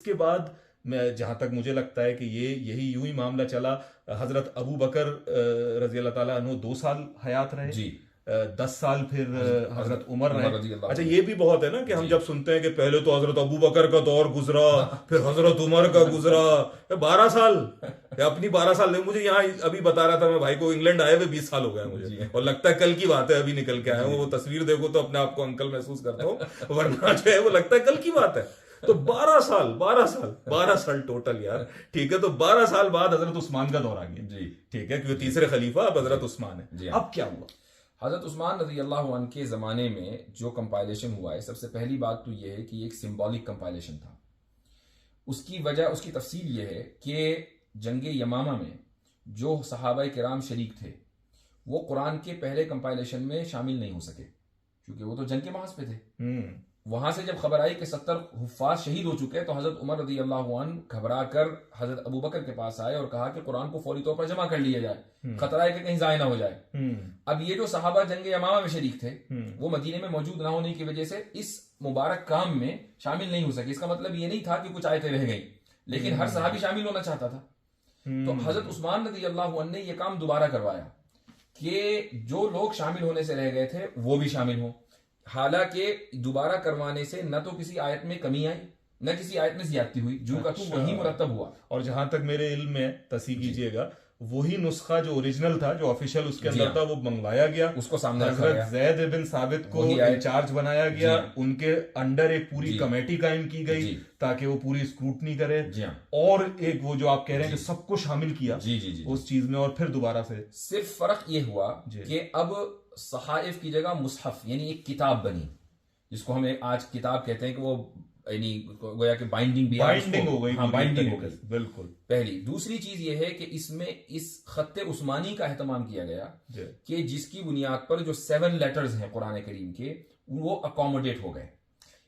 उसके बाद मैं जहां तक मुझे लगता है कि ये यही यूं ही मामला चला। हजरत अबू बकर रजी अल्लाह ताला अन्हु 2 साल हयात रहे। जी। 10 साल फिर हजरत उमर उमर रहे। रज़ी अल्लाह अच्छा, अन्हु। ये भी बहुत है ना कि हम जी। जब सुनते हैं कि पहले तो हजरत अबू बकर का दौर गुजरा, फिर हजरत उमर का गुजरा, 12 साल। अपनी 12 साल मुझे यहाँ अभी बता रहा था मैं भाई को, इंग्लैंड आए हुए 20 साल हो गए मुझे, जी। और लगता है कल की बात है, अभी निकल के आया हूँ। वो तस्वीर देखो तो अपने आप को अंकल महसूस करता हूँ, वरना जो है वो लगता है कल की बात है। तो 12 साल 12 साल 12 साल टोटल यार। ठीक है, तो 12 साल बाद हजरत उस्मान का दौर आ गया। जी। ठीक है, क्योंकि तीसरे खलीफा अब हजरत उस्मान है। जी। अब क्या हुआ? हजरत उस्मान रज़ी अल्लाह अन्हु के ज़माने में जो कंपाइलेशन हुआ है, सबसे पहली बात तो यह है कि एक सिंबॉलिक कंपाइलेशन था। उसकी वजह, उसकी तफसील यह है कि जंग यमामा में जो सहाबा किराम शरीक थे वो कुरान के पहले कंपाइलेशन में शामिल नहीं हो सके, क्योंकि वो तो जंग के महाज पे थे। वहां से जब खबर आई कि 70 हुफ्फाज शहीद हो चुके हैं, तो हजरत उमर रज़ी अल्लाह अन्हु घबरा कर हजरत अबू बकर के पास आए और कहा कि कुरान को फौरी तौर पर जमा कर लिया जाए, खतरा है कि कहीं जाया ना हो जाए। अब ये जो सहाबा जंग यमामा में शरीक थे वो मदीने में मौजूद ना होने की वजह से इस मुबारक काम में शामिल नहीं हो सके। इसका मतलब ये नहीं था कि कुछ आयतें रह गई, लेकिन हर सहाबी शामिल होना चाहता था। तो हजरत उस्मान रज़ी अल्लाह अन्हु ने यह काम दोबारा करवाया कि जो लोग शामिल होने से रह गए थे वो भी शामिल हों। हालांकि दोबारा करवाने से न तो किसी आयत में कमी आई, न किसी आयत में ज्यादती हुई, जो का तू वही मुरतब हुआ। और जहां तक मेरे इल्म में तस्दीक कीजिएगा, वही नुस्खा जो ओरिजिनल था, जो ऑफिशियल उसके अंदर था, वो मंगवाया गया, उसको सामने रखा हजरत गया। ज़ैद इब्न साबित को इंचार्ज बनाया गया, उनके अंडर एक पूरी कमेटी कायम की गई ताकि वो पूरी स्क्रूटनी करे, और एक वो जो आप कह रहे हैं कि सबको शामिल किया उस चीज में, और फिर दोबारा से सिर्फ फर्क ये हुआ कि अब सहाइफ की जगह मुसहफ यानी एक किताब बनी, जिसको हम आज किताब कहते हैं, कि वो यानी गोया कि बाइंडिंग हो गई। हाँ, बाइंडिंग हो गई, बिल्कुल। पहली। दूसरी चीज ये है कि इसमें इस खत्ते उस्मानी का एहतमाम किया गया कि जिसकी बुनियाद पर जो 7 लेटर्स हैं कुरान करीम के, वो अकोमोडेट हो गए।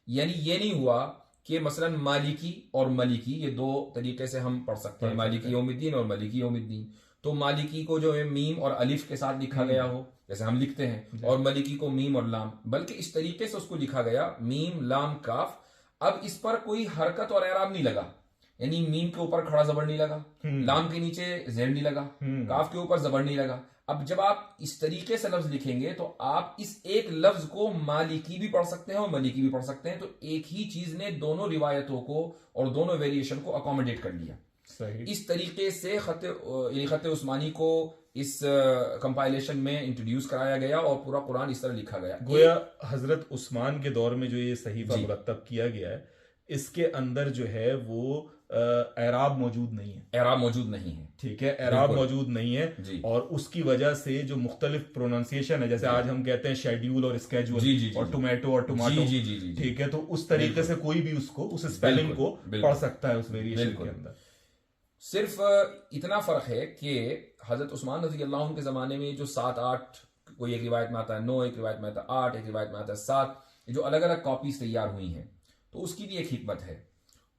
यानी ये नहीं हुआ कि मसलन मालिकी और मलिकी, ये 2 तरीके से हम पढ़ सकते हैं, मालिकी यौमिद्दीन और मलिकी यौमिद्दीन। तो मालिकी को जो है मीम और अलिफ के साथ लिखा गया हो, जैसे हम लिखते हैं, और मलिकी को मीम और लाम, बल्कि इस तरीके से उसको लिखा गया, मीम लाम काफ। अब इस पर कोई हरकत और एराब नहीं लगा, यानी मीम के ऊपर खड़ा जबर नहीं लगा, लाम के नीचे जेर नहीं लगा, काफ के ऊपर जबर नहीं लगा। अब जब आप इस तरीके से लफ्ज लिखेंगे तो आप इस एक लफ्ज को मालिकी भी पढ़ सकते हैं और मलिकी भी पढ़ सकते हैं। तो एक ही चीज ने दोनों रिवायतों को और दोनों वेरिएशन को अकोमोडेट कर लिया। सही। इस तरीके से खत उस्मानी को इस कंपाइलेशन में इंट्रोड्यूस कराया गया और पूरा कुरान इस तरह लिखा गया। गोया हजरत उस्मान के दौर में जो ये सहीफा मुरतब किया गया है, इसके अंदर जो है वो एराब मौजूद नहीं है। एराब मौजूद नहीं है, ठीक है, एराब मौजूद नहीं है, और उसकी वजह से जो मुख्तलिफ प्रोनाउंसिएशन है, जैसे आज हम कहते हैं शेड्यूल और स्केजुअल और टोमेटो और टोमाटो, ठीक है, तो उस तरीके से कोई भी उसको, उस स्पेलिंग को पढ़ सकता है उस वेरिएशन के अंदर। सिर्फ इतना फर्क है कि हजरत उस्मान रज़ी अल्लाह अन्हु के जमाने में जो 7-8, कोई एक रिवायत में आता है 9, एक रिवायत में आता है 8, एक रिवायत में आता है 7, जो अलग अलग कॉपीज तैयार हुई हैं, तो उसकी भी एक हिकमत है।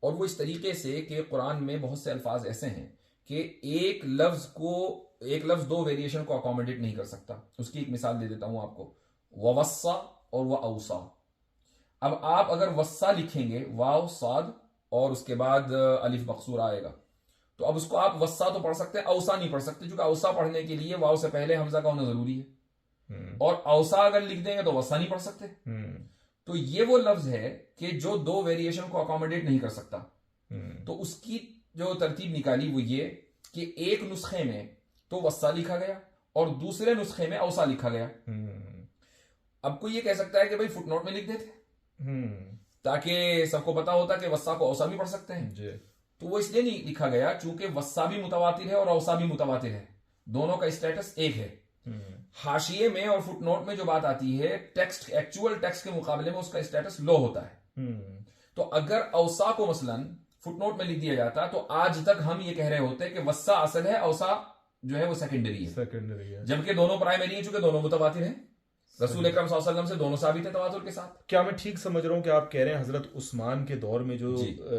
और वो इस तरीके से कि कुरान में बहुत से अल्फाज ऐसे हैं कि एक लफ्ज 2 वेरिएशन को अकोमोडेट नहीं कर सकता। उसकी एक मिसाल दे देता हूं आपको, ववस्सा और वअवसा। अब आप अगर वस्सा लिखेंगे, वाव साद और उसके बाद अलिफ मकसूर आएगा, तो अब उसको आप वस्सा तो पढ़ सकते हैं, औसा नहीं पढ़ सकते, क्योंकि औसा पढ़ने के लिए वाव से पहले हमजा का होना जरूरी है, और औसा अगर लिख देंगे तो वस्सा नहीं पढ़ सकते। तो ये वो लफ्ज है कि जो 2 वेरिएशन को अकोमोडेट नहीं कर सकता। तो उसकी जो तरतीब निकाली वो ये कि एक नुस्खे में तो वस्सा लिखा गया और दूसरे नुस्खे में औसा लिखा गया। अब कोई ये कह सकता है कि भाई फुटनोट में लिख देते ताकि सबको पता होता कि वस्सा को औसा भी पढ़ सकते हैं। तो वो इसलिए नहीं लिखा गया चूंकि वस्सा भी मुतवातिर है और औसा भी मुतवातिर है, दोनों का स्टेटस एक है। हाशिये में और फुटनोट में जो बात आती है, टेक्स्ट, एक्चुअल टेक्स्ट के मुकाबले में उसका स्टेटस लो होता है। तो अगर औसा को मसलन फुटनोट में लिख दिया जाता तो आज तक हम ये कह रहे होते कि वस्सा असल है, औसा जो है वो सेकेंडरी है, जबकि दोनों प्राइमरी है, चूंकि दोनों मुतवातिर हैं। रसूल अकरम सल्लल्लाहु अलैहि वसल्लम से दोनों साबित है तवातुर के साथ। क्या मैं ठीक समझ रहा हूँ कि आप कह रहे हैं हजरत उस्मान के दौर में जो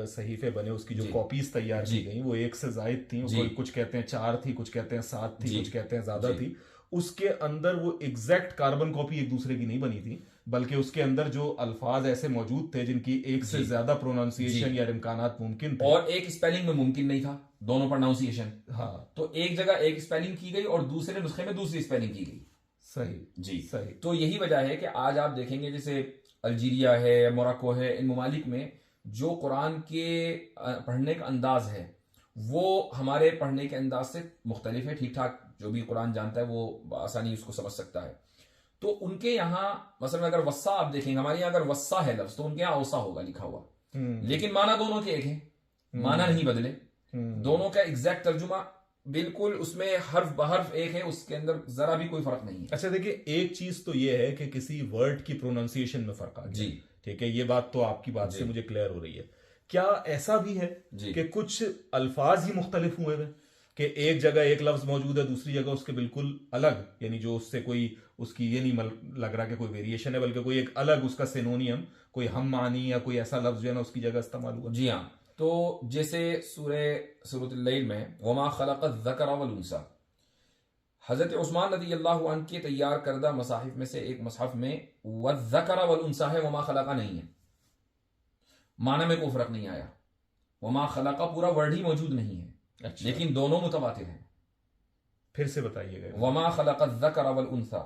सहीफे बने, उसकी जो कॉपीज तैयार की गई, वो 1 से जायद थी, कुछ कहते हैं 4 थी, कुछ कहते हैं 7 थी, कुछ कहते हैं ज्यादा थी। उसके अंदर वो एग्जैक्ट कार्बन कॉपी एक दूसरे की नहीं बनी थी, बल्कि उसके अंदर जो अल्फाज ऐसे मौजूद थे जिनकी एक से ज्यादा प्रोनाउंसिएशन या इम्कानात मुमकिन थे, और एक स्पेलिंग में मुमकिन नहीं था दोनों प्रोनाउंसिएशन। हाँ, तो एक जगह एक स्पेलिंग की गई और दूसरे नुस्खे में दूसरी स्पेलिंग की गई। सही जी सही। तो यही वजह है कि आज आप देखेंगे जैसे अल्जीरिया है, मोरक्को है, इन ममालिक में जो कुरान के पढ़ने का अंदाज है वो हमारे पढ़ने के अंदाज से मुख्तलिफ है। ठीक ठाक जो भी कुरान जानता है वो आसानी उसको समझ सकता है। तो उनके यहाँ मसलन अगर वस्सा आप देखेंगे, हमारे यहाँ अगर वस्सा है लफ्ज तो उनके यहाँ औसा होगा लिखा हुआ, लेकिन माना दोनों के एक है, माना नहीं बदले, दोनों का एग्जैक्ट तर्जुमा बिल्कुल उसमें हर्फ बहर्फ एक है, उसके अंदर जरा भी कोई फर्क नहीं है। अच्छा देखिए, एक चीज तो ये है कि किसी वर्ड की प्रोनाउंसिएशन में फर्क आ गया जी, ठीक है, ये बात तो आपकी बात से मुझे क्लियर हो रही है। क्या ऐसा भी है कि कुछ अल्फाज ही मुख्तलिफ हुए हैं कि एक जगह एक लफ्ज मौजूद है, दूसरी जगह उसके बिल्कुल अलग, यानी जो उससे कोई उसकी ये नहीं लग रहा कि कोई वेरिएशन है, बल्कि कोई एक अलग उसका सिनोनियम, कोई हम मानी या कोई ऐसा लफ्ज जो है ना उसकी जगह इस्तेमाल हुआ? जी हाँ, तो जैसे सूरह लैल में वमा खलक़ ज़कर वल उन्सा, हजरत उस्मान रज़ी अल्लाहु अन्हु के तैयार करदा मसाहिफ में से एक मसहफ में वज़कर वल उन्सा है, वमा खलक़ा नहीं है, माना में कोई फर्क नहीं आया। वमा खलक़ा पूरा वर्ड ही मौजूद नहीं है, अच्छा, लेकिन दोनों मुतवातिर हैं। फिर से बताइएगा। वमा खलक़ ज़कर वल उन्सा,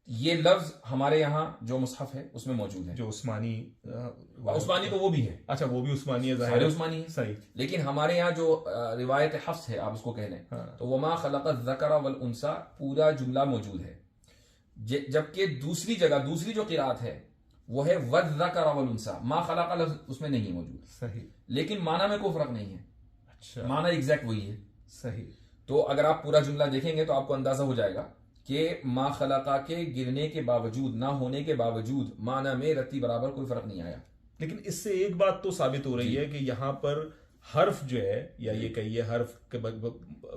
ये लफ्ज हमारे यहाँ जो मुसहफ है उसमें मौजूद है, जो उस्मानी तो वो भी है, अच्छा वो भी उस्मानी है, सारे उस्मानी है, सही, लेकिन हमारे यहाँ जो रिवायत हफ्स है आप उसको कह लें, हाँ, तो वमा खलक़ ज़कर वल उन्सा पूरा जुमला मौजूद है, जबकि दूसरी जगह दूसरी जो क़िराअत है वो है वज़कर वल उन्सा, मा खलक़ लफ्ज उसमें नहीं है मौजूद, सही, लेकिन माना में कोई फर्क नहीं है, अच्छा, माना एग्जैक्ट वही है, सही। तो अगर आप पूरा जुमला देखेंगे तो आपको अंदाजा हो जाएगा कि मा खलक़ा के गिरने के बावजूद, ना होने के बावजूद माना में रत्ती बराबर कोई फर्क नहीं आया। लेकिन इससे एक बात तो साबित हो रही है कि यहाँ पर हर्फ जो है, या ये कहिए हर्फ के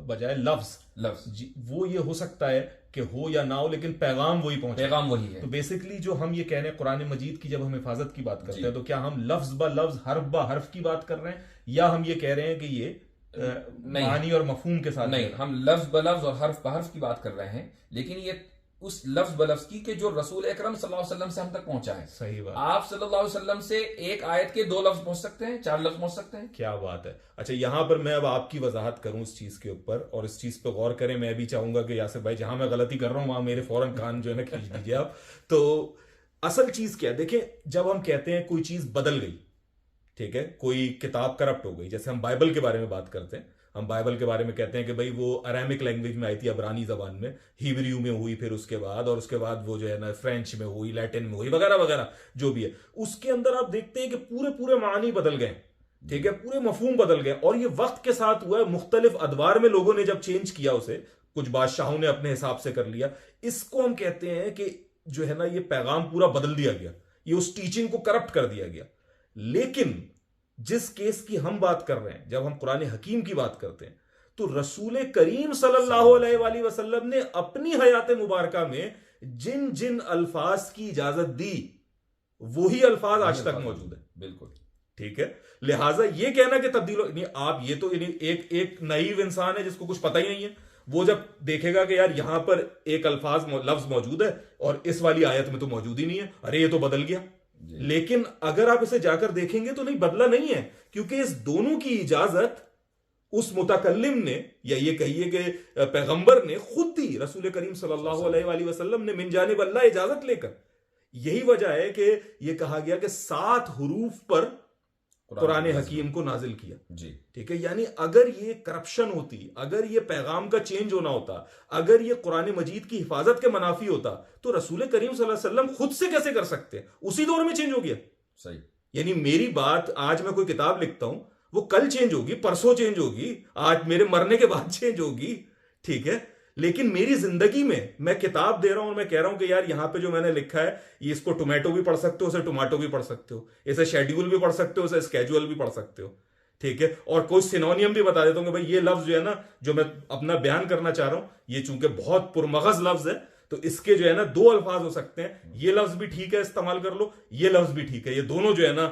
बजाय लफ्ज जी, वो ये हो सकता है कि हो या ना हो, लेकिन पैगाम वही पहुंचे, पैगाम वही है। तो बेसिकली जो हम ये कह रहे हैं कुरान मजीद की, जब हम हिफाजत की बात करते हैं, तो क्या हम लफ्ज ब लफ्ज हर्फ ब हर्फ की बात कर रहे हैं, या हम ये कह रहे हैं कि ये मानी और मफहूम के साथ? नहीं, हम लफ्ज ब लफ्ज और हर्फ ब हर्फ की बात कर रहे हैं, लेकिन ये उस लफ्ज ब लफ्ज की कि जो रसूल अकरम सल्लल्लाहु अलैहि वसल्लम से हम तक पहुंचा है। सही बात। आप सल्लल्लाहु अलैहि वसल्लम से एक आयत के 2 लफ्ज पहुंच सकते हैं, 4 लफ्ज पहुंच सकते हैं। क्या बात है। अच्छा, यहां पर मैं अब आपकी वजाहत करूं इस चीज के ऊपर, और इस चीज पर गौर करें। मैं भी चाहूंगा कि यासिर भाई जहां मैं गलती कर रहा हूं वहां मेरे फौरन कान जो है ना खींच दीजिए आप। तो असल चीज क्या है, देखें, जब हम कहते हैं कोई चीज बदल गई, ठीक है, कोई किताब करप्ट हो गई, जैसे हम बाइबल के बारे में बात करते हैं, हम बाइबल के बारे में कहते हैं कि भाई वो अरामिक लैंग्वेज में आई थी, अबरानी जबान में, हिब्रू में हुई, फिर उसके बाद, और उसके बाद वो जो है ना फ्रेंच में हुई, लैटिन में हुई, वगैरह वगैरह जो भी है, उसके अंदर आप देखते हैं कि पूरे पूरे मानी बदल गए, ठीक है, पूरे मफहूम बदल गए, और ये वक्त के साथ हुआ है, मुख्तलिफ अदवार में लोगों ने जब चेंज किया उसे, कुछ बादशाहों ने अपने हिसाब से कर लिया, इसको हम कहते हैं कि जो है ना ये पैगाम पूरा बदल दिया गया, ये उस टीचिंग को करप्ट कर दिया गया। लेकिन जिस केस की हम बात कर रहे हैं, जब हम कुरान हकीम की बात करते हैं, तो रसूल करीम सल्लल्लाहु अलैहि वसल्लम ने अपनी हयात मुबारका में जिन जिन अल्फाज की इजाजत दी वही अल्फाज आज तक मौजूद है। बिल्कुल ठीक है। लिहाजा ये कहना कि तब्दील, आप ये तो एक नईव इंसान है जिसको कुछ पता ही नहीं है, वो जब देखेगा कि यार यहां पर एक अल्फाज लफ्ज मौजूद है और इस वाली आयत में तो मौजूद ही नहीं है, अरे ये तो बदल गया। लेकिन अगर आप इसे जाकर देखेंगे तो नहीं, बदला नहीं है, क्योंकि इस दोनों की इजाजत उस मुतकल्लिम ने, या ये कहिए कि पैगंबर ने खुद दी, रसूल करीम सल्लल्लाहु अलैहि वसल्लम ने मिन जानिब अल्लाह इजाजत लेकर। यही वजह है कि यह कहा गया कि 7 हुरूफ पर कुरान हकीम को नाजिल किया जी, ठीक है। यानी अगर ये करप्शन होती, अगर ये पैगाम का चेंज होना होता, अगर ये कुरान मजीद की हिफाजत के मनाफी होता, तो रसूल करीम सल्लल्लाहु अलैहि वसल्लम खुद से कैसे कर सकते हैं? उसी दौर में चेंज हो गया। सही। यानी मेरी बात, आज मैं कोई किताब लिखता हूं, वो कल चेंज होगी, परसों चेंज होगी, आज मेरे मरने के बाद चेंज होगी, ठीक है। लेकिन मेरी जिंदगी में मैं किताब दे रहा हूं और मैं कह रहा हूं कि यार यहां पे जो मैंने लिखा है, ये इसको टोमेटो भी पढ़ सकते हो, इसे टोमेटो भी पढ़ सकते हो, इसे शेड्यूल भी पढ़ सकते हो, इसे स्केजुअल भी पढ़ सकते हो, ठीक है। और कोई सिनोनियम भी बता देता हूं कि भाई ये लफ्ज जो है ना, जो मैं अपना बयान करना चाह रहा हूं, ये चूंकि बहुत पुरमगज लफ्ज है, तो इसके जो है ना 2 अल्फाज हो सकते हैं, ये लफ्ज भी ठीक है, इस्तेमाल कर लो, ये लफ्ज भी ठीक है, ये दोनों जो है ना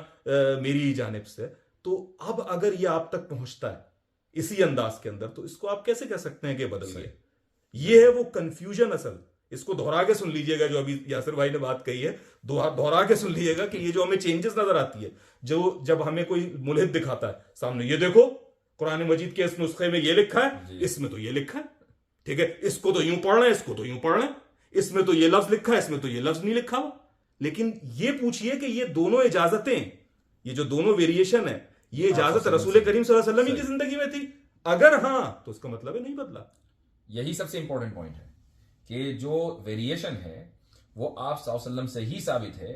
मेरी जानिब से। तो अब अगर ये आप तक पहुंचता है इसी अंदाज के अंदर, तो इसको आप कैसे कह सकते हैं कि बदल गया? ये है वो कंफ्यूजन असल, इसको दोहरा के सुन लीजिएगा, जो अभी यासिर भाई ने बात कही है, दोहरा के सुन लीजिएगा कि ये जो हमें चेंजेस नजर आती है, जो जब हमें कोई मुल्हिद दिखाता है सामने, ये देखो कुरान मजीद के इस नुस्खे में ये लिखा है, इसमें तो ये लिखा है, ठीक है, इसको तो यूं पढ़ना है, इसको तो यूं पढ़ना है, इसमें तो ये लफ्ज लिखा है, इसमें तो ये लफ्ज नहीं लिखा हुआ। लेकिन ये पूछिए कि ये दोनों इजाजतें, ये जो दोनों वेरिएशन है, ये इजाजत रसूल करीम सल्लल्लाहु अलैहि वसल्लम की जिंदगी में थी? अगर हाँ, तो उसका मतलब है नहीं बदला। यही सबसे इंपॉर्टेंट पॉइंट है कि जो वेरिएशन है वो आप सल्लल्लाहु अलैहि वसल्लम से ही साबित है,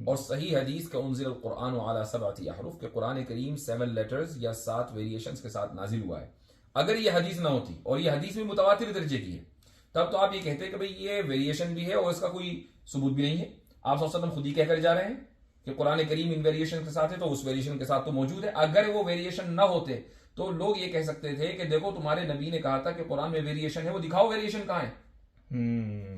और सही हदीस का उन्ज़िल कुरान अला सबअति अहरुफ के कुरान करीम 7 लेटर्स या 7 वेरिएशंस के साथ नाजिल हुआ है। अगर ये हदीस ना होती और ये हदीस भी मुतवातिर दर्जे की है, तब तो आप ये कहते हैं कि भाई ये वेरिएशन भी है और इसका कोई सबूत भी नहीं है। आप सल्लल्लाहु अलैहि वसल्लम खुद ही कहकर जा रहे हैं कि कुरान करीम इन वेरिएशन के साथ है, तो उस वेरिएशन के साथ तो मौजूद है। अगर वो वेरिएशन ना होते तो लोग ये कह सकते थे कि देखो तुम्हारे नबी ने कहा था कि कुरान में वेरिएशन है, वो दिखाओ वेरिएशन कहां है।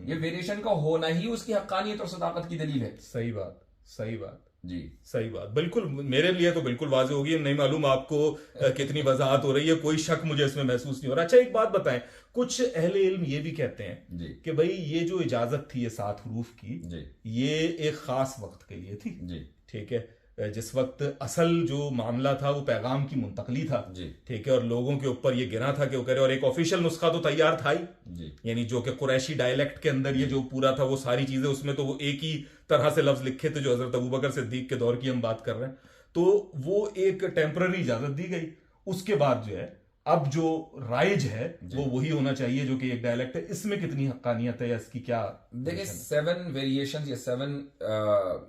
ये वेरिएशन का होना ही उसकी हक्कानियत और सदाकत की दलील है। सही बात, सही बात जी, सही बात, बिल्कुल मेरे लिए तो बिल्कुल वाज़ेह होगी। नहीं मालूम आपको कितनी वजाहत हो रही है, कोई शक मुझे इसमें महसूस नहीं हो रहा। अच्छा एक बात बताएं, कुछ अहले इल्म ये भी कहते हैं जी कि भाई ये जो इजाजत थी ये 7 हरूफ की जी ये एक खास वक्त के लिए थी जी, ठीक है, जिस वक्त असल जो मामला था वो पैगाम की मुंतकली था जी ठीक है, और लोगों के ऊपर ये गिरा था कि वो करे, और एक ऑफिशियल नुस्खा तो तैयार था ही जी, यानी जो कि कुरैशी डायलेक्ट के अंदर ये जो पूरा था वो सारी चीजें उसमें तो वो एक ही तरह से लफ्ज लिखे थे जो हजरत अबू बकर सिद्दीक के दौर की हम बात कर रहे हैं। तो वो एक टेम्पररी इजाजत दी गई। उसके बाद जो है अब जो राइज है वो वही होना चाहिए जो कि एक डायलेक्ट है। इसमें कितनी हक्कानियत है या इसकी क्या? देखिए 7 वेरिएशंस या 7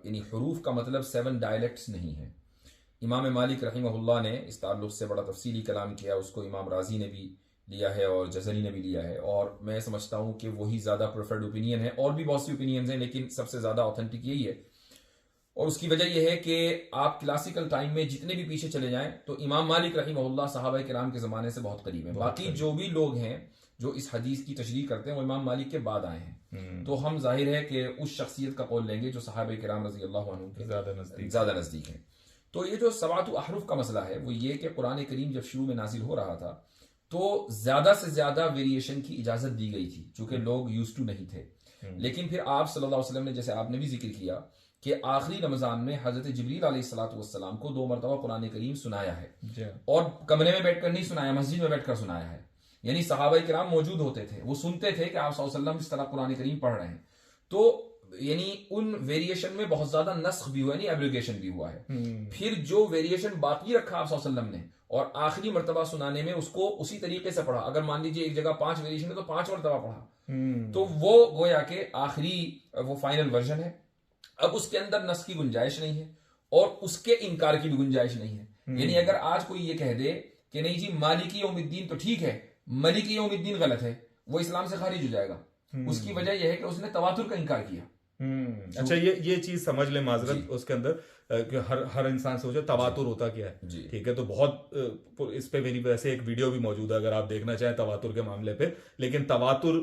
यानी हुरूफ का मतलब 7 डायलेक्ट्स नहीं है। इमाम मालिक रहिमहुल्लाह ने इस ताल्लुक से बड़ा तफसीली कलाम किया, उसको इमाम राजी ने भी लिया है और जज़री ने भी लिया है, और मैं समझता हूँ कि वही ज़्यादा प्रेफर्ड ओपिनियन है। और भी बहुत सी ओपिनियंस हैं लेकिन सबसे ज़्यादा ऑथेंटिक यही है, और उसकी वजह यह है कि आप क्लासिकल टाइम में जितने भी पीछे चले जाएं तो इमाम मालिक रहिमहुल्लाह सहाबा किराम के ज़माने से बहुत करीब हैं। बाकी जो भी लोग हैं जो इस हदीस की तशरीह करते हैं वो इमाम मालिक के बाद आए हैं, तो हम जाहिर है कि उस शख्सियत का कौल लेंगे जो सहाबा किराम रज़ी अल्लाह अन्हुम के ज़्यादा नज़दीक है। तो ये जो 7 अहरुफ का मसला है वो ये कि कुरान करीम जब शुरू में नाजिल हो रहा था तो ज़्यादा से ज़्यादा वेरिएशन की इजाज़त दी गई थी, चूँकि लोग यूज्ड टू नहीं थे। लेकिन फिर आप सल्लल्लाहु अलैहि वसल्लम ने, जैसे आपने भी जिक्र किया, कि आखिरी रमजान में हजरत जिब्रील अलैहिस्सलातु वस्सलाम को 2 मरतबा कुरान करीम सुनाया है, और कमरे में बैठकर नहीं सुनाया, मस्जिद में बैठकर सुनाया है। यानी सहाबा किराम मौजूद होते थे, वो सुनते थे कि आप सल्लल्लाहु अलैहि वसल्लम इस तरह कुरान करीम पढ़ रहे हैं। तो यानी उन वेरिएशन में बहुत ज्यादा नस्ख भी हुआ, यानी एब्लिगेशन भी हुआ है। फिर जो वेरिएशन बाकी रखा आप सल्लल्लाहु अलैहि वसल्लम ने, और आखिरी मरतबा सुनाने में उसको उसी तरीके से पढ़ा। अगर मान लीजिए एक जगह 5 वेरिएशन है तो 5 मरतबा पढ़ा, तो वो गोया के आखिरी वो फाइनल वर्जन है। अब उसके अंदर नस्ख की गुंजाइश नहीं है और उसके इनकार की भी गुंजाइश नहीं है। यानी अगर आज कोई ये कह दे कि नहीं जी मालिकी यौमिद्दीन तो ठीक है, मलिकी यौमिद्दीन गलत है, वो इस्लाम से खारिज हो जाएगा। उसकी वजह यह है कि उसने तवातुर का इनकार किया। अच्छा ये चीज समझ ले माजरत उसके अंदर कि हर इंसान सोचे तवातुर होता क्या है, ठीक है। तो बहुत इस पे मेरी वैसे एक वीडियो भी मौजूद है अगर आप देखना चाहें तवातुर के मामले पे। लेकिन तवातुर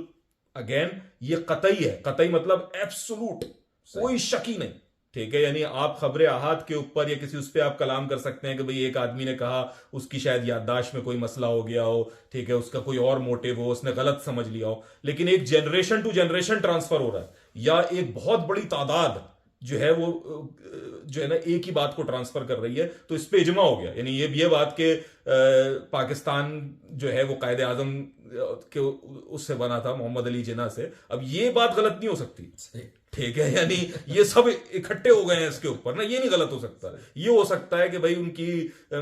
अगेन ये कतई है, कतई मतलब एब्सोल्यूट, कोई शक ही नहीं, ठीक है। यानी आप खबरें अहाद के ऊपर या किसी उस पर आप कलाम कर सकते हैं कि भाई एक आदमी ने कहा, उसकी शायद याददाश्त में कोई मसला हो गया हो, ठीक है, उसका कोई और मोटिव हो, उसने गलत समझ लिया हो, लेकिन एक जनरेशन टू जनरेशन ट्रांसफर हो रहा है, या एक बहुत बड़ी तादाद जो है वो जो है ना एक ही बात को ट्रांसफर कर रही है, तो इस पे इजमा हो गया। यानी ये बात के पाकिस्तान जो है वो कायदे आजम के उससे बना था, मोहम्मद अली जिन्ना से, अब ये बात गलत नहीं हो सकती, ठीक है। यानी ये सब इकट्ठे हो गए हैं इसके ऊपर ना, ये नहीं गलत हो सकता। ये हो सकता है कि भाई उनकी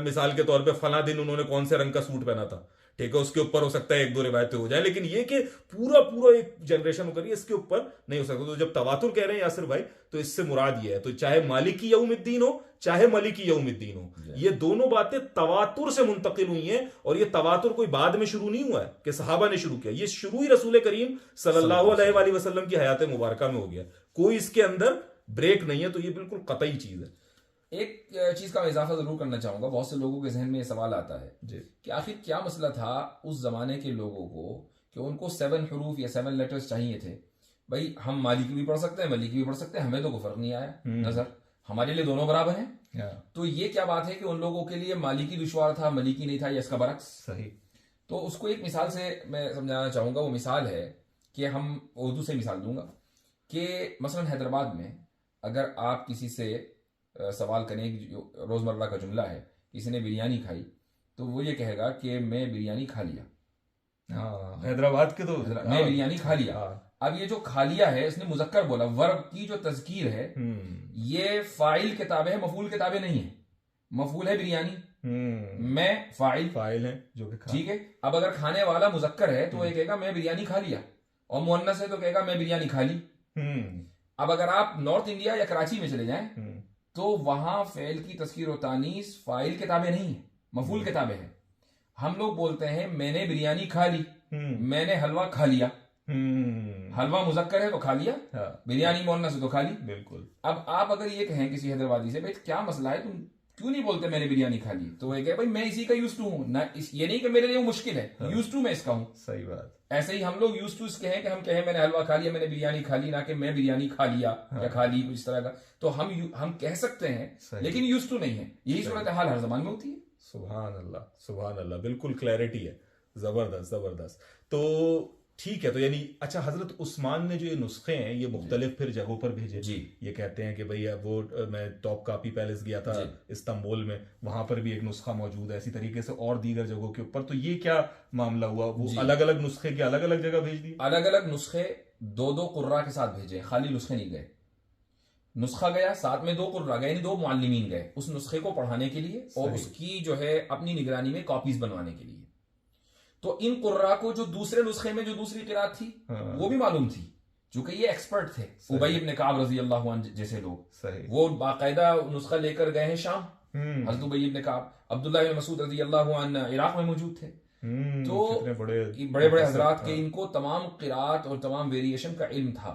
मिसाल के तौर पे फला दिन उन्होंने कौन से रंग का सूट पहना था, ठीक है, उसके ऊपर हो सकता है 1-2 रिवायतें हो जाए, लेकिन ये कि पूरा एक जनरेशन होकर इसके ऊपर नहीं हो सकता। तो जब तवातुर कह रहे हैं यासिर भाई, तो इससे मुराद ये है, तो चाहे मालिकी यौमिद्दीन हो चाहे मलिकी यौमिद्दीन हो, ये दोनों बातें तवातुर से मुंतकिल हुई हैं। और ये तवातुर कोई बाद में शुरू नहीं हुआ है कि सहाबा ने शुरू किया, ये शुरू ही रसूल करीम सल्लल्लाहु अलैहि वसल्लम की हयात मुबारका में हो गया, कोई इसके अंदर ब्रेक नहीं है। तो ये बिल्कुल कतई चीज है। एक चीज का मैं इजाफा जरूर करना चाहूंगा, बहुत से लोगों के जहन में ये सवाल आता है कि आखिर क्या मसला था उस जमाने के लोगों को कि उनको 7 हुरूफ या 7 लेटर्स चाहिए थे। भाई हम मालिकी भी पढ़ सकते हैं, मलिकी भी पढ़ सकते हैं, हमें तो कोई फर्क नहीं आया नजर, हमारे लिए दोनों बराबर हैं। तो ये क्या बात है कि उन लोगों के लिए मालिकी दुश्वार था, मलिकी नहीं था, या इसका बरक्स? सही। तो उसको एक मिसाल से मैं समझाना चाहूंगा। वो मिसाल है कि हम उर्दू से मिसाल दूंगा कि मसलन हैदराबाद में अगर आप किसी से सवाल करें कि जो रोज़मर्रा का जुमला है, किसी ने बिरयानी खाई, तो वो ये कहेगा कि मैं बिरयानी खा लिया। हाँ, हैदराबाद के तो मैं बिरयानी खा लिया। अब ये जो खा लिया है इसने मुज़क्कर बोला, वर्ब की जो तज़कीर है ये फाइल किताबे है, मफूल किताबे नहीं है। मफूल है बिरयानी, मैं फाइल है जो कि ठीक है। अब अगर खाने वाला मुज़क्कर है तो वो ये कहेगा मैं बिरयानी खा लिया, और मुअन्नस है तो कहेगा मैं बिरयानी खा ली। अब अगर आप नॉर्थ इंडिया या कराची में चले जाएं तो वहां फेल की तस्कीर और तानीस फाइल किताबें नहीं है, मफूल किताबें हैं। हम लोग बोलते हैं मैंने बिरयानी खा ली, मैंने हलवा खा लिया। हलवा मुज़क्कर है तो खा लिया, बिरयानी मुअन्नस है तो खा ली। बिल्कुल। अब आप अगर ये कहें किसी हैदराबादी से, भाई क्या मसला है, तुम क्यों नहीं बोलते मैंने बिरयानी खा ली, तो वो कहे भाई मैं इसी का यूज टू हूं ना, ये नहीं कि मेरे लिए मुश्किल है, यूज टू मैं इसका हूं। सही बात। ऐसे ही हम लोग यूज टू इसके हैं कि हम कहें मैंने हलवा खा लिया, मैंने बिरयानी खा ली, ना कि मैं बिरयानी खा लिया या खा ली, कुछ इस तरह का। तो हम कह सकते हैं लेकिन यूज टू नहीं है। यही सूरत हाल हर जबान में होती है। सुभान अल्लाह, सुभान अल्लाह, बिल्कुल क्लैरिटी है, जबरदस्त जबरदस्त। तो ठीक है, तो यानी अच्छा हजरत उस्मान ने जो ये नुस्खे हैं ये मुख्तलिफ फिर जगहों पर भेजे जी। ये कहते हैं कि भाई वो मैं टॉप कापी पैलेस गया था इस्तांबुल में, वहां पर भी एक नुस्खा मौजूद है, इसी तरीके से और दीगर जगहों के ऊपर। तो ये क्या मामला हुआ, वो अलग अलग नुस्खे के अलग अलग जगह भेज दिए? अलग अलग नुस्खे दो दो कुर्रा के साथ भेजे, खाली नुस्खे नहीं गए। नुस्खा गया, साथ में दो कुर्रा गए, यानी दो मुअल्लिमीन गए उस नुस्खे को पढ़ाने के लिए और उसकी जो है अपनी निगरानी में कॉपीज बनवाने के लिए। तो इन कुर्रा को जो दूसरे नुस्खे में जो दूसरी किरात थी वो भी मालूम थी, चूंकि ये एक्सपर्ट थे, उबई इब्न काब रजी अल्लाह अन्हु जैसे लोग, वो बाकायदा नुस्खा लेकर गए हैं शाम। हज़रत उबई इब्न काब, अब्दुल्लाह इब्न मसूद रजी अल्लाह अन्हु इराक में मौजूद थे। तो बड़े बड़े हजरात के इनको तमाम किरात और तमाम वेरिएशन का इल्म था।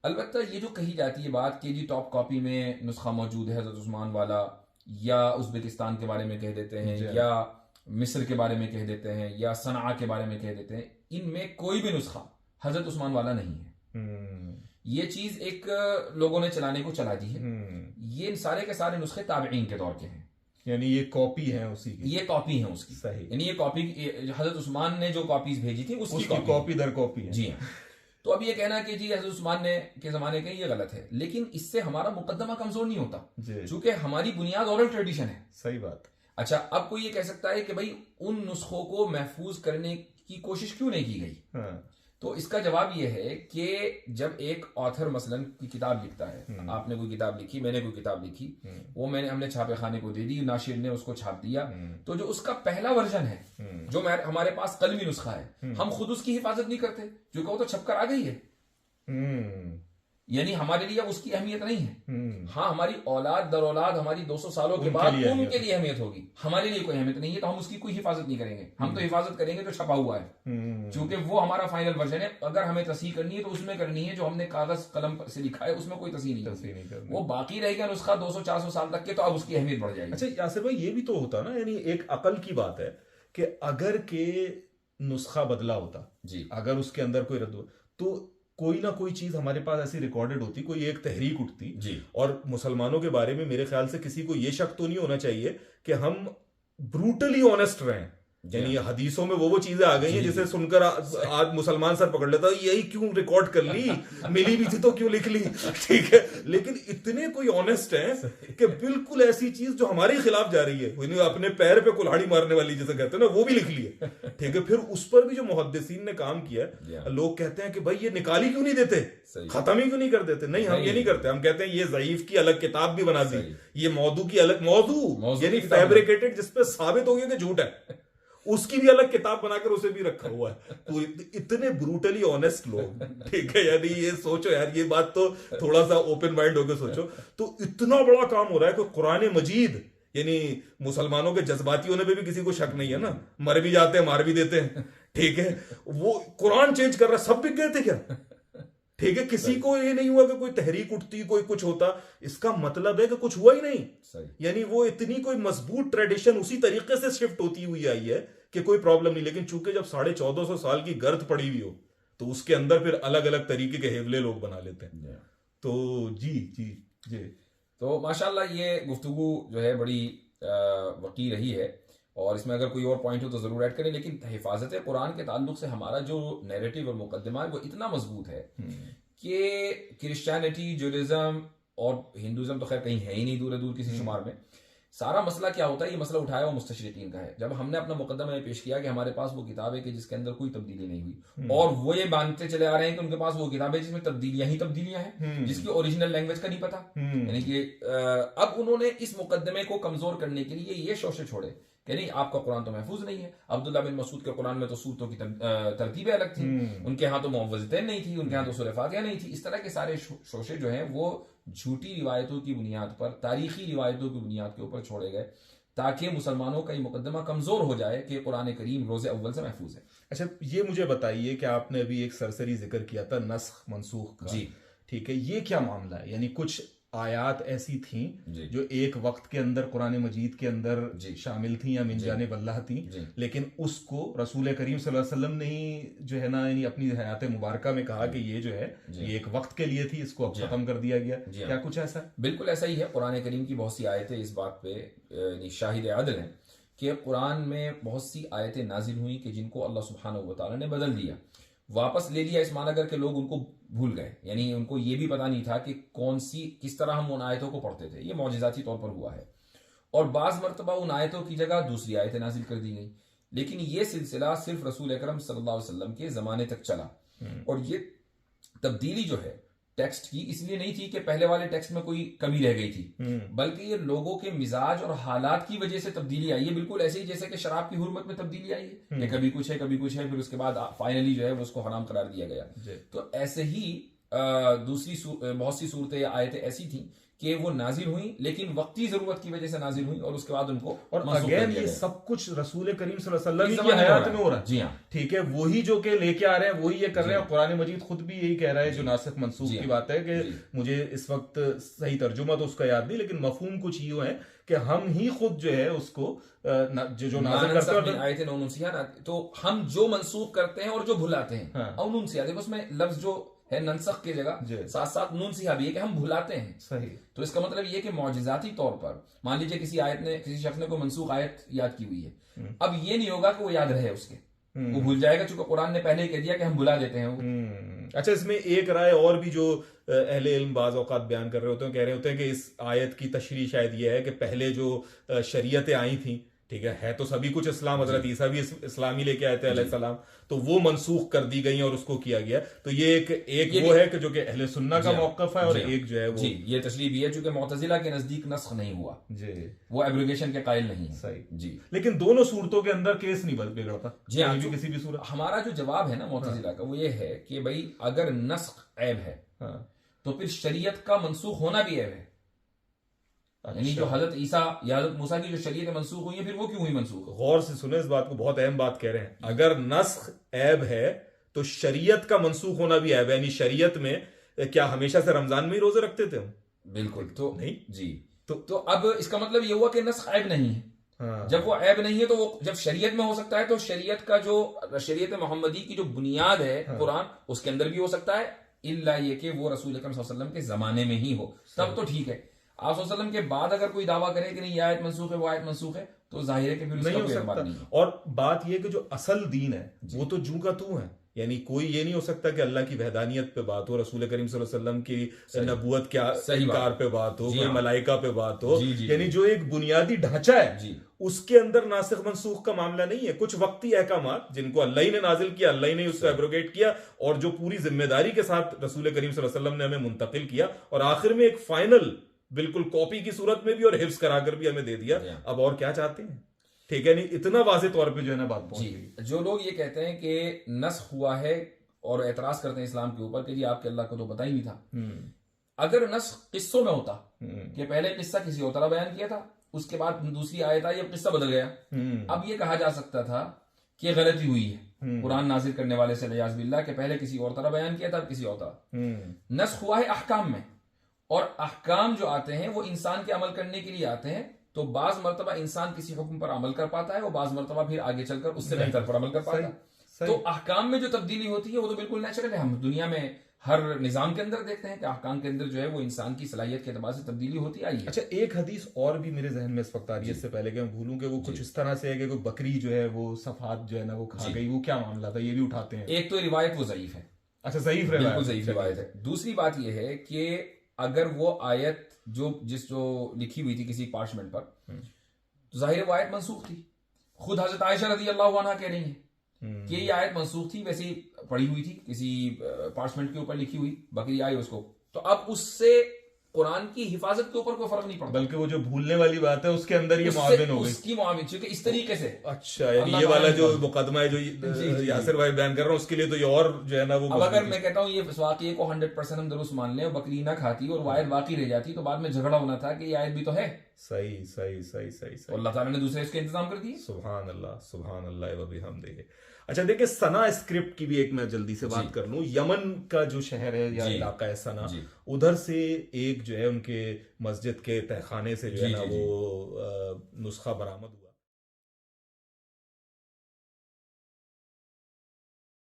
अलबत्ता ये जो कही जाती है बात कि जी टॉप कॉपी में नुस्खा मौजूद है हज़रत उस्मान वाला, या उज़्बेकिस्तान के बारे में कह देते हैं, या मिस्र के बारे में कह देते हैं, या सनआ के बारे में कह देते हैं, इनमें कोई भी नुस्खा हजरत उस्मान वाला नहीं है। ये चीज एक लोगों ने चलाने को चला दी है। ये सारे के सारे नुस्खे ताबईन के दौर के हैं, यानी ये कॉपी है उसी की, ये कॉपी है उसकी। सही। यानी ये कॉपी हजरत उस्मान ने जो कॉपीज भेजी थी उसकी कॉपी दर कॉपी है। जी हाँ। तो अब ये कहना कि जी हजरत उस्मान ने के जमाने के ये गलत है, लेकिन इससे हमारा मुकदमा कमजोर नहीं होता, क्योंकि हमारी बुनियाद ओरल ट्रेडिशन है। सही बात। अच्छा, अब कोई ये कह सकता है कि भाई उन नुस्खों को महफूज करने की कोशिश क्यों नहीं की गई? तो इसका जवाब यह है कि जब एक ऑथर मसलन कोई किताब लिखता है, आपने कोई किताब लिखी, मैंने कोई किताब लिखी, वो हमने छापे खाने को दे दी, नाशिर ने उसको छाप दिया, तो जो उसका पहला वर्जन है, जो हमारे पास कलमी नुस्खा है, हम खुद उसकी हिफाजत नहीं करते, जो कहो तो छपकर आ गई है, यानी हमारे लिए उसकी अहमियत नहीं है। हाँ, हमारी औलाद दर औलाद हमारी 200 सालों के बाद उनके लिए अहमियत होगी, हमारे लिए कोई अहमियत नहीं है, तो हम उसकी कोई हिफाजत नहीं करेंगे। हम तो हिफाजत करेंगे जो छपा हुआ है, क्योंकि वो हमारा फाइनल वर्जन है। अगर हमें तस्हीह करनी है तो उसमें करनी है जो हमने कागज कलम से लिखा है, उसमें कोई तस्हीह नहीं, वो बाकी रहेगा नुस्खा 200-400 साल तक के, तो अब उसकी अहमियत बढ़ जाएगी। अच्छा यासिर भाई, ये भी तो होता ना, यानी एक अकल की बात है कि अगर के नुस्खा बदला होता जी, अगर उसके अंदर कोई रद्द, तो कोई ना कोई चीज हमारे पास ऐसी रिकॉर्डेड होती, कोई एक तहरीक उठती जी। और मुसलमानों के बारे में मेरे ख्याल से किसी को यह शक तो नहीं होना चाहिए कि हम ब्रूटली ऑनेस्ट रहें। यानी हदीसों में वो चीजें आ गई हैं जिसे सुनकर आज मुसलमान सर पकड़ लेता है, यही क्यों रिकॉर्ड कर ली, मिली भी थी तो क्यों लिख ली, ठीक है। लेकिन इतने कोई ऑनेस्ट हैं कि बिल्कुल ऐसी चीज जो हमारे खिलाफ जा रही है, अपने पैर पे कुल्हाड़ी मारने वाली जैसे कहते हैं ना, वो भी लिख ली है, ठीक है। फिर उस पर भी जो मुहद्दिसीन ने काम किया, लोग कहते हैं कि भाई ये निकाली क्यों नहीं देते, खत्म ही क्यों नहीं कर देते? नहीं, हम ये नहीं करते, हम कहते हैं ये ज़ईफ की अलग किताब भी बना दी, ये मौदू की अलग मौजू यानी फैब्रिकेटेड, जिसपे साबित हो गया कि झूठ है, उसकी भी अलग किताब बनाकर उसे भी रखा हुआ है। तो इतने ब्रूटली ऑनेस्ट लोग, ठीक है। यानी ये सोचो यार, ये बात तो थोड़ा सा ओपन माइंड होकर सोचो, तो इतना बड़ा काम हो रहा है कि कुरान मजीद, यानी मुसलमानों के जज्बाती होने पे भी किसी को शक नहीं है ना, मर भी जाते हैं, मार भी देते हैं, ठीक है। वो कुरान चेंज कर रहा है, सब बिक गए थे क्या? ठीक है, किसी को ये नहीं हुआ कि कोई तहरीक उठती, कोई कुछ होता, इसका मतलब है कि कुछ हुआ ही नहीं। यानी वो इतनी कोई मजबूत ट्रेडिशन उसी तरीके से शिफ्ट होती हुई आई है कि कोई प्रॉब्लम नहीं। लेकिन चूंकि जब 1450 साल की गर्द पड़ी हुई हो, तो उसके अंदर फिर अलग अलग तरीके के हेवले लोग बना लेते हैं। तो जी जी जी, तो माशाल्लाह ये गुफ्तगू जो है बड़ी वकी रही है, और इसमें अगर कोई और पॉइंट हो तो जरूर ऐड करें, लेकिन हिफाजत कुरान के ताल्लुक से हमारा जो नैरेटिव और मुकदमा है वो इतना मजबूत है कि क्रिश्चियनिटी, जुडाइज्म और हिंदुइज्म तो खैर कहीं है ही नहीं दूर दूर किसी शुमार में। सारा मसला क्या होता है, ये मसला उठाया वो मुस्तशरिकीन का है। जब हमने अपना मुकदमा में पेश किया कि हमारे पास वो किताब है कि जिसके अंदर कोई तब्दीली नहीं हुई, और वो ये मानते चले आ रहे हैं कि उनके पास वो किताब है जिसमें तब्दीलियां हैं, जिसकी ओरिजिनल लैंग्वेज का नहीं पता। यानी कि अब उन्होंने इस मुकदमे को कमजोर करने के लिए ये शोशे छोड़े कि नहीं, आपका कुरान तो महफूज नहीं है। अब्दुल्ला बिन मसूद के कुरान में तो सूरतों की तरतीबें अलग थी, उनके यहाँ तो मुअव्वज़तैन नहीं थी, उनके यहाँ तो सूरह फातिहा नहीं थी। इस तरह के सारे शोशे जो हैं वो झूठी रिवायतों की बुनियाद पर, तारीखी रिवायतों की बुनियाद के ऊपर छोड़े गए ताकि मुसलमानों का ये मुकदमा कमजोर हो जाए कि कुरान करीम रोज़े अव्वल से महफूज है। अच्छा, ये मुझे बताइए कि आपने अभी एक सरसरी जिक्र किया था नस्ख मनसूख का, जी ठीक है, ये क्या मामला है? यानी कुछ आयात ऐसी थी जो एक वक्त के अंदर कुरान मजीद के अंदर शामिल थी या मिन जानिब अल्लाह थी, लेकिन उसको रसूल करीम सल्लल्लाहु अलैहि वसल्लम ने ही जो है ना यानी अपनी हयात मुबारका में कहा कि ये जो है ये एक वक्त के लिए थी, इसको अब खत्म कर दिया गया। क्या कुछ ऐसा? बिल्कुल ऐसा ही है। कुरान करीम की बहुत सी आयतें इस बात पे शाहिद अदल हैं कि कुरान में बहुत सी आयतें नाजिल हुई कि जिनको अल्लाह सुब्हानहू व तआला ने बदल दिया, वापस ले लिया, इस माना करके लोग उनको भूल गए। यानी उनको ये भी पता नहीं था कि किस तरह हम उन आयतों को पढ़ते थे। ये मौजिज़ाती तौर पर हुआ है। और बाज़ मरतबा उन आयतों की जगह दूसरी आयतें नाजिल कर दी गई, लेकिन ये सिलसिला सिर्फ रसूल अकरम सल्लल्लाहु अलैहि वसल्लम के ज़माने तक चला। और ये तब्दीली जो है टेक्स्ट की इसलिए नहीं थी कि पहले वाले टेक्स्ट में कोई कमी रह गई थी, बल्कि ये लोगों के मिजाज और हालात की वजह से तब्दीली आई है। बिल्कुल ऐसे ही जैसे कि शराब की हुर्मत में तब्दीली आई है कि कभी कुछ है कभी कुछ है, फिर उसके बाद फाइनली जो है वो उसको हराम करार दिया गया। तो ऐसे ही दूसरी बहुत सी सूरतें आयतें ऐसी थी कि वो नाजिल हुई, लेकिन वक्ती जरूरत की वजह से नाजिल हुई और उसके बाद उनको और अगेन ये सब कुछ रसूल करीम सल्लल्लाहु अलैहि वसल्लम की हयात में हो रहा है। जी हाँ, ठीक है, वही जो के लेके आ रहे हैं वही ये कर रहे हैं। और कुरान मजीद खुद भी यही कह रहा है, जो नासिख मनसूख की बात है कि मुझे इस वक्त सही तर्जुमा तो उसका याद नहीं, लेकिन मफहूम कुछ यूं है कि हम ही खुद जो है उसको जो नाज़िल करते हैं आयतें नौनुसिया, तो हम जो मनसूख करते हैं और जो भुलाते हैं औनुसिया। देखो उसमें लफ्ज जो है ननसख की जगह साथ साथ नून सिहा भी है कि हम भुलाते हैं। सही। तो इसका मतलब ये कि मौजिजाती तौर पर मान लीजिए किसी शख्स ने कोई मनसूख आयत याद की हुई है, अब ये नहीं होगा कि वो याद रहे उसके, वो भूल जाएगा, चूंकि कुरान ने पहले ही कह दिया कि हम भुला देते हैं वो। अच्छा, इसमें एक राय और भी जो अहले इल्म बाज़ औक़ात बयान कर रहे होते हैं, कह रहे होते हैं कि इस आयत की तशरीह शायद ये है कि पहले जो शरीयतें आई थी, ठीक है तो सभी कुछ इस्लाम, हजरत ईसा भी इस्लाम ही लेके आए थे अलैहिस्सलाम, तो वो मनसूख कर दी गई और उसको किया गया। तो ये एक वो है कि जो कि अहले सुन्ना का मौक़िफ़ है, और एक जो है वो ये तशरीह भी है चूंकि मुअतज़िला के नजदीक नस्ख नहीं हुआ जी, वो एब्रोगेशन के कायल नहीं है। सही जी, लेकिन दोनों सूरतों के अंदर केस नहीं बिगड़ता जी हाँ, किसी भी सूरत। हमारा जो जवाब है ना मुअतज़िला का वो ये है कि भाई अगर नस्ख ऐब है तो फिर शरीयत का मनसूख होना भी ऐब है। यानी जो हजरत ईसा या हजरत मूसा की जो शरीयत मनसूख हुई है, फिर वो क्यों हुई मनसूख? गौर से सुने इस बात को, बहुत अहम बात कह रहे हैं। अगर नस्ख ऐब है तो शरीयत का मनसूख होना भी ऐब है। यानी शरीयत में क्या हमेशा से रमजान में ही रोजे रखते थे हम? बिल्कुल तो नहीं जी। तो अब इसका मतलब ये हुआ कि नस्ख ऐब नहीं है। जब वो ऐब नहीं है तो वो जब शरीयत में हो सकता है, तो शरीयत का जो शरीयत मोहम्मदी की जो बुनियाद है कुरान, उसके अंदर भी हो सकता है, इल्ला ये कि वो रसूल अकरम सल्लल्लाहु अलैहि वसल्लम के जमाने में ही हो, तब तो ठीक है। आप सल्लल्लाहु अलैहि वसल्लम के बाद अगर कोई दावा करे कि नहीं ये आयत मनसूख है वो आयत मनसूख है, तो जाहिर है कि फिर नहीं हो सकता। और बात यह कि जो असल दीन है वो तो जू का तू है। यानी कोई ये नहीं हो सकता कि अल्लाह की वहदानियत पे बात हो, रसूल करीम सल्लल्लाहु अलैहि वसल्लम की नबूवत के इनकार पे बात हो, कोई मलाइका पे बात हो, यानी जो एक बुनियादी ढांचा है उसके अंदर नासिख मनसूख का मामला नहीं है। कुछ वक्ती अहकामात जिनको अल्लाह ही ने नाजिल किया, अल्लाह ही ने उसको एब्रोगेट किया, और जो पूरी जिम्मेदारी के साथ रसूल करीम सल्लल्लाहु अलैहि वसल्लम ने हमें मुंतकिल किया, और आखिर में एक फाइनल बिल्कुल कॉपी की सूरत में भी और हिफ्ज कराकर भी हमें दे दिया। अब और क्या चाहते हैं? ठीक है, नहीं इतना वाज़े तौर पे जो है ना बात पहुंच गई। जो लोग ये कहते हैं कि नस्ख हुआ है और एतराज करते हैं इस्लाम के ऊपर कि जी आपके अल्लाह को तो पता ही नहीं था। अगर नस्ख किस्सों में होता कि पहले किस्सा किसी और तरह बयान किया था, उसके बाद दूसरी आयत आई, अब किस्सा बदल गया, अब ये कहा जा सकता था कि गलती हुई है कुरान नाजिल करने वाले से लियाज़ बिल्लाह के पहले किसी और तरह बयान किया था, अब किसी और तरह। नस्ख हुआ है अहकाम में, और अहकाम जो आते हैं वो इंसान के अमल करने के लिए आते हैं। तो बाज मरतबा इंसान किसी हुक्म पर अमल कर पाता है, और बाज मरतबा फिर आगे चलकर उससे बेहतर पर अमल कर पाता है। तो अहकाम में जो तब्दीली होती है वो तो बिल्कुल नेचुरल है। हम दुनिया में हर निज़ाम के अंदर देखते हैं कि अहकाम के अंदर जो है वो इंसान की सलाहियत के एतबार से तब्दीली होती आई है। अच्छा, एक हदीस और भी मेरे जहन में इस वक्त आ रही है, इससे पहले कि मैं भूलूं, कि वो कुछ इस तरह से है कि कोई बकरी जो है वो सफाद जो है ना वो खा गई, वो क्या मामला था, ये भी उठाते हैं। एक तो रिवायत वो ज़ईफ है। अच्छा, ज़ईफ रिवायत, बिल्कुल ज़ईफ रिवायत है। दूसरी बात ये है कि अगर वो आयत जो लिखी हुई थी किसी पार्चमेंट पर, तो जाहिर वो आयत मनसूख थी। खुद हजरत आयशा रज़ी अल्लाह अन्हा कह रही है कि ये आयत मनसूख थी, वैसे ही पड़ी हुई थी किसी पार्चमेंट के ऊपर लिखी हुई, बकरी आई उसको, तो अब उससे कुरान की हिफाजत के ऊपर कोई फर्क नहीं पड़ता, बल्कि वो जो भूलने वाली बात है उसके अंदर ये मुआविन हो गई, उसकी मुआविन, क्योंकि इस तरीके से। अच्छा, ये वाला जो मुकदमा है जो यासिर भाई बयान कर रहा हूँ, उसके लिए तो ये और जो है ना वो, अब अगर मैं कहता हूँ ये वाकये को 100% हम दुरुस्त मान लें और बकरी ना खाती और वो आयत बाकी रह जाती, तो बाद में झगड़ा होना था कि ये आयत भी तो है। सही सही सही सही सही, अल्लाह ताला ने दूसरे इसके इंतजाम कर दिए। सुभान अल्लाह, सुभान अल्लाह व बिहम्दिही। अच्छा देखिए, सना स्क्रिप्ट की भी एक मैं जल्दी से बात कर लूं। यमन का जो शहर है या इलाका है सना, उधर से एक जो है उनके मस्जिद के तहखाने से जो है ना वो नुस्खा बरामद हुआ।